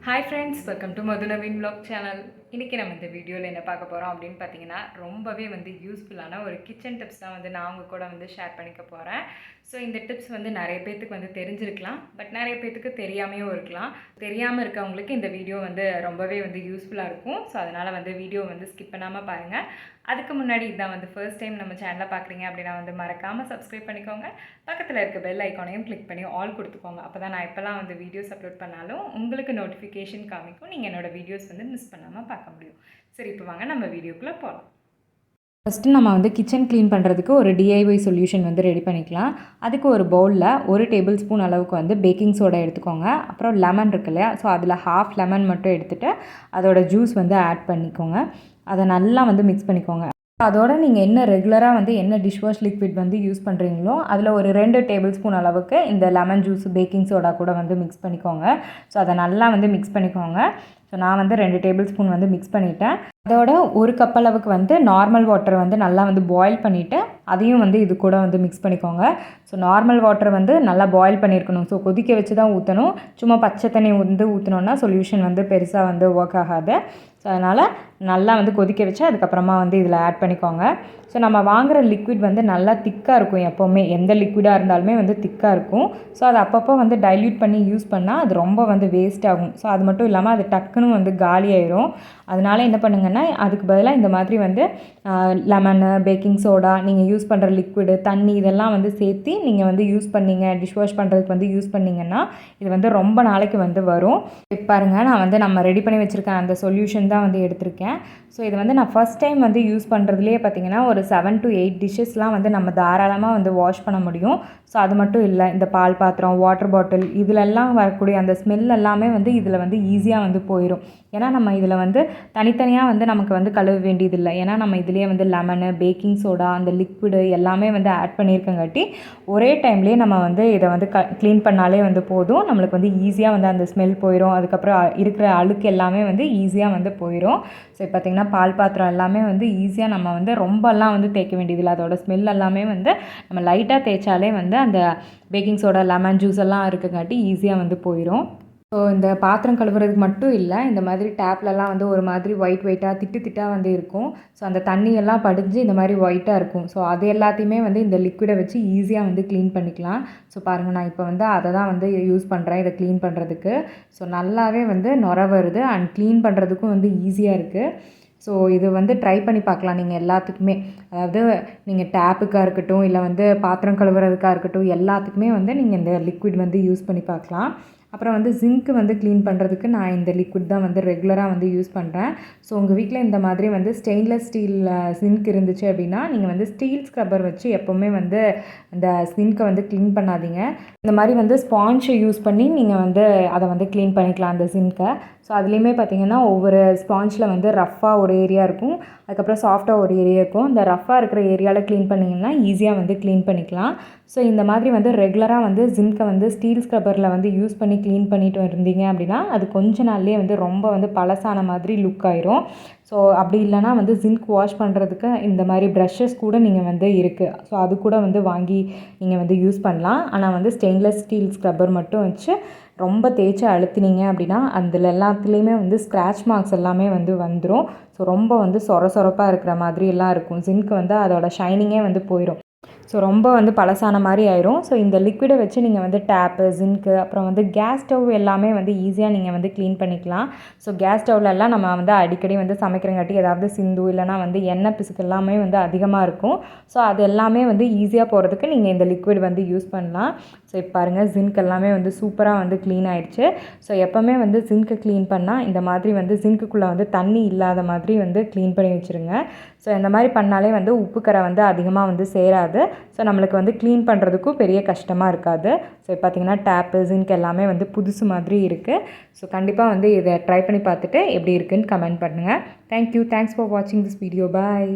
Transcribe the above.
Hi friends, welcome to Madhunavin Vlog channel. இன்றைக்கி நம்ம இந்த வீடியோவில் என்ன பார்க்க போகிறோம் அப்படின்னு பார்த்தீங்கன்னா ரொம்பவே யூஸ்ஃபுல்லான ஒரு கிச்சன் டிப்ஸ் தான் நான் உங்கள் கூட ஷேர் பண்ணிக்க போகிறேன். ஸோ இந்த டிப்ஸ் நிறைய பேர்த்துக்கு தெரிஞ்சிருக்கலாம், பட் நிறைய பேர்த்துக்கு தெரியாமையும் இருக்கலாம். தெரியாமல் இருக்கவங்களுக்கு இந்த வீடியோ ரொம்பவே யூஸ்ஃபுல்லாக இருக்கும். ஸோ அதனால் வீடியோ ஸ்கிப் பண்ணாமல் பாருங்கள். அதுக்கு முன்னாடி இதான் ஃபர்ஸ்ட் டைம் நம்ம சேனலை பார்க்குறீங்க அப்படின்னா மறக்காமல் சப்ஸ்கிரைப் பண்ணிக்கோங்க. பக்கத்தில் இருக்க பெல் ஐக்கானையும் கிளிக் பண்ணி ஆல் கொடுத்துக்கோங்க. அப்போ தான் நான் எப்போல்லாம் வீடியோஸ் அப்லோட் பண்ணாலும் உங்களுக்கு நோட்டிஃபிகேஷன் காமிக்கும். நீங்கள் என்னோடய வீடியோஸ் மிஸ் பண்ணாமல் பார்க்க முடியும். சரி, இப்போ வாங்க நம்ம வீடியோக்குள்ளே போகலாம். ஃபஸ்ட்டு நம்ம கிச்சன் க்ளீன் பண்ணுறதுக்கு ஒரு டிஐஒய் சொல்யூஷன் ரெடி பண்ணிக்கலாம். அதுக்கு ஒரு பவுலில் 1 டேபிள் ஸ்பூன் அளவுக்கு பேக்கிங் சோடா எடுத்துக்கோங்க. அப்புறம் லெமன் இருக்கு இல்லையா, ஸோ அதில் ஹாஃப் லெமன் மட்டும் எடுத்துகிட்டு அதோட ஜூஸ் ஆட் பண்ணிக்கோங்க. அதை நல்லா மிக்ஸ் பண்ணிக்கோங்க. அதோட நீங்கள் என்ன ரெகுலராக என்ன டிஷ் வாஷ் லிக்விட் யூஸ் பண்ணுறீங்களோ அதில் ஒரு 2 டேபிள் ஸ்பூன் அளவுக்கு இந்த லெமன் ஜூஸ் பேக்கிங் சோடா கூட மிக்ஸ் பண்ணிக்கோங்க. ஸோ அதை நல்லா மிக்ஸ் பண்ணிக்கோங்க. ஸோ நான் 2 டேபிள் ஸ்பூன் மிக்ஸ் பண்ணிவிட்டேன். அதோட 1 கப் அளவுக்கு நார்மல் வாட்டர் நல்லா பாயில் பண்ணிவிட்டு அதையும் இது கூட மிக்ஸ் பண்ணிக்கோங்க. ஸோ நார்மல் வாட்டர் நல்லா பாயில் பண்ணியிருக்கணும். ஸோ கொதிக்க வச்சு தான் ஊற்றணும். சும்மா பச்சை தண்ணி ஊற்றினோன்னா சொல்யூஷன் பெருசாக ஒர்க் ஆகாது. ஸோ அதனால் நல்லா கொதிக்க வச்சு அதுக்கப்புறமா இதில் ஆட் பண்ணிக்கோங்க. ஸோ நம்ம வாங்குகிற லிக்விட் நல்லா திக்காக இருக்கும். எப்போவுமே எந்த லிக்விடாக இருந்தாலுமே திக்காக இருக்கும். ஸோ அது அப்பப்போ டைல்யூட் பண்ணி யூஸ் பண்ணால் அது ரொம்ப வேஸ்ட் ஆகும். ஸோ அது மட்டும் இல்லாமல் அது டக்குன்னு காலி ஆயிரும். அதனால் என்ன பண்ணுங்கன்னா அதுக்கு பதிலாக இந்த மாதிரி லெமனு, பேக்கிங் சோடா, நீங்கள் யூஸ் பண்ணுற லிக்விடு, தண்ணி இதெல்லாம் சேர்த்து நீங்கள் யூஸ் பண்ணிங்க, டிஷ் வாஷ் பண்ணுறதுக்கு யூஸ் பண்ணிங்கன்னா இது ரொம்ப நாளைக்கு வரும். இப்போ பாருங்கள், நான் நம்ம ரெடி பண்ணி வச்சுருக்கேன் அந்த சொல்யூஷன் தான் எடுத்திருக்கேன். ஸோ இது நான் ஃபஸ்ட் டைம் யூஸ் பண்ணுறதுலேயே பார்த்திங்கன்னா ஒரு 7 to 8 டிஷ்ஷஸ்லாம் நம்ம தாராளமாக வாஷ் பண்ண முடியும். ஸோ அது மட்டும் இல்லை, இந்த பால் பாத்திரம், வாட்டர் பாட்டில் இதிலெல்லாம் வரக்கூடிய அந்த ஸ்மெல் எல்லாமே இதில் ஈஸியாக போயிடும். ஏன்னா நம்ம இதில் தனித்தனியாக நமக்கு கழுவ வேண்டியதில்லை. ஏன்னா நம்ம இதுலேயே லெமனு, பேக்கிங் சோடா, அந்த லிக்விடு எல்லாமே ஆட் பண்ணியிருக்கங்காட்டி ஒரே டைம்லேயே நம்ம இதை க்ளீன் பண்ணாலே போதும். நம்மளுக்கு ஈஸியாக அந்த ஸ்மெல் போயிடும். அதுக்கப்புறம் இருக்கிற அழுக்கு எல்லாமே ஈஸியாக போயிடும். ஸோ பார்த்திங்கன்னா பால் பாத்திரம் எல்லாமே ஈஸியாக நம்ம ரொம்பலாம் தேய்க்க வேண்டியதில்லை. அதோட ஸ்மெல் எல்லாமே நம்ம லைட்டாக தேய்ச்சாலே அந்த பேக்கிங் சோடா, லெமன் ஜூஸ் எல்லாம் இருக்கங்காட்டி ஈஸியாக போயிடும். ஸோ இந்த பாத்திரம் கழுவுறதுக்கு மட்டும் இல்லை, இந்த மாதிரி டேப்லலாம் ஒரு மாதிரி ஒயிட்டாக திட்டாக இருக்கும். ஸோ அந்த தண்ணியெல்லாம் படிஞ்சு இந்த மாதிரி ஒயிட்டாக இருக்கும். ஸோ அது எல்லாத்தையுமே இந்த லிக்விடை வச்சு ஈஸியாக க்ளீன் பண்ணிக்கலாம். ஸோ பாருங்கள், நான் இப்போ அதை தான் யூஸ் பண்ணுறேன் இதை க்ளீன் பண்ணுறதுக்கு. ஸோ நல்லாவே நுர வருது அண்ட் க்ளீன் பண்ணுறதுக்கும் ஈஸியாக இருக்குது. ஸோ இது ட்ரை பண்ணி பார்க்கலாம் நீங்கள் எல்லாத்துக்குமே. அதாவது நீங்கள் டேப்புக்காக இருக்கட்டும், இல்லை பாத்திரம் கழுவுறதுக்காக இருக்கட்டும், எல்லாத்துக்குமே நீங்கள் இந்த லிக்விட் யூஸ் பண்ணி பார்க்கலாம். அப்புறம் சிங்க்கு க்ளீன் பண்ணுறதுக்கு நான் இந்த லிக்விட் தான் ரெகுலராக யூஸ் பண்ணுறேன். ஸோ உங்கள் வீட்டில் இந்த மாதிரி ஸ்டெயின்லெஸ் ஸ்டீல் சிங்க் இருந்துச்சு அப்படின்னா நீங்கள் ஸ்டீல் ஸ்க்ரப்பர் வச்சு எப்போவுமே அந்த சிங்க்கை க்ளீன் பண்ணாதீங்க. இந்த மாதிரி ஸ்பாஞ்சை யூஸ் பண்ணி நீங்கள் அதை க்ளீன் பண்ணிக்கலாம் அந்த சிங்க்கை. ஸோ அதுலேயுமே பார்த்திங்கன்னா ஒவ்வொரு ஸ்பாஞ்சில் ரஃப்பாக ஒரு ஏரியா இருக்கும், அதுக்கப்புறம் சாஃப்டாக ஒரு ஏரியா இருக்கும். இந்த ரஃப்பாக இருக்கிற ஏரியாவில் க்ளீன் பண்ணிங்கன்னா ஈஸியாக க்ளீன் பண்ணிக்கலாம். ஸோ இந்த மாதிரி ரெகுலராக சிங்க்கை ஸ்டீல் ஸ்க்ரப்பரில் யூஸ் பண்ணி க்ளீன் பண்ணிட்டு இருந்தீங்க அப்படின்னா அது கொஞ்ச நாள்லேயே ரொம்ப பழசான மாதிரி லுக் ஆயிரும். ஸோ அப்படி இல்லைனா சிங்க் வாஷ் பண்ணுறதுக்கு இந்த மாதிரி ப்ரஷஸ் கூட நீங்கள் இருக்குது. ஸோ அது கூட வாங்கி நீங்கள் யூஸ் பண்ணலாம். ஆனால் ஸ்டெயின்லெஸ் ஸ்டீல் ஸ்க்ரப்பர் மட்டும் வச்சு ரொம்ப தேய்ச்சி அழுத்தினீங்க அப்படின்னா அதில் எல்லாத்துலேயுமே ஸ்க்ராட்ச் மார்க்ஸ் எல்லாமே வந்துடும். ஸோ ரொம்ப சொரப்பாக இருக்கிற மாதிரி எல்லாம் இருக்கும். சிங்க் அதோட ஷைனிங்கே போயிடும். ஸோ ரொம்ப பழசான மாதிரி ஆயிரும். ஸோ இந்த லிக்விடை வச்சு நீங்கள் டேப்பு, சிங்க்கு, அப்புறம் கேஸ் ஸ்டவ் எல்லாமே ஈஸியாக நீங்கள் க்ளீன் பண்ணிக்கலாம். ஸோ கேஸ் ஸ்டவ்லெல்லாம் நம்ம அடிக்கடி சமைக்கிறங்காட்டி ஏதாவது சிந்து இல்லைனா எண்ணெய் பிசுக்கு எல்லாமே அதிகமாக இருக்கும். ஸோ அது எல்லாமே ஈஸியாக போகிறதுக்கு நீங்கள் இந்த லிக்விட் யூஸ் பண்ணலாம். ஸோ இப்போ பாருங்கள், சிங்க் எல்லாமே சூப்பராக க்ளீன் ஆகிடுச்சு. ஸோ எப்போவுமே சிங்க்கு க்ளீன் பண்ணால் இந்த மாதிரி சிங்க்குள்ளே தண்ணி இல்லாத மாதிரி க்ளீன் பண்ணி வச்சுருங்க. ஸோ இந்த மாதிரி பண்ணாலே உப்புக்கரை அதிகமாக சேராது. ஸோ நம்மளுக்கு க்ளீன் பண்ணுறதுக்கும் பெரிய கஷ்டமாக இருக்காது. ஸோ பார்த்திங்கன்னா டேப்பு, சிங்க் எல்லாமே புதுசு மாதிரி இருக்குது. ஸோ கண்டிப்பாக இதை ட்ரை பண்ணி பார்த்துட்டு எப்படி இருக்குன்னு கமெண்ட் பண்ணுங்கள். தேங்க்யூ. தேங்க்ஸ் ஃபார் வாட்சிங் திஸ் வீடியோ. பாய்.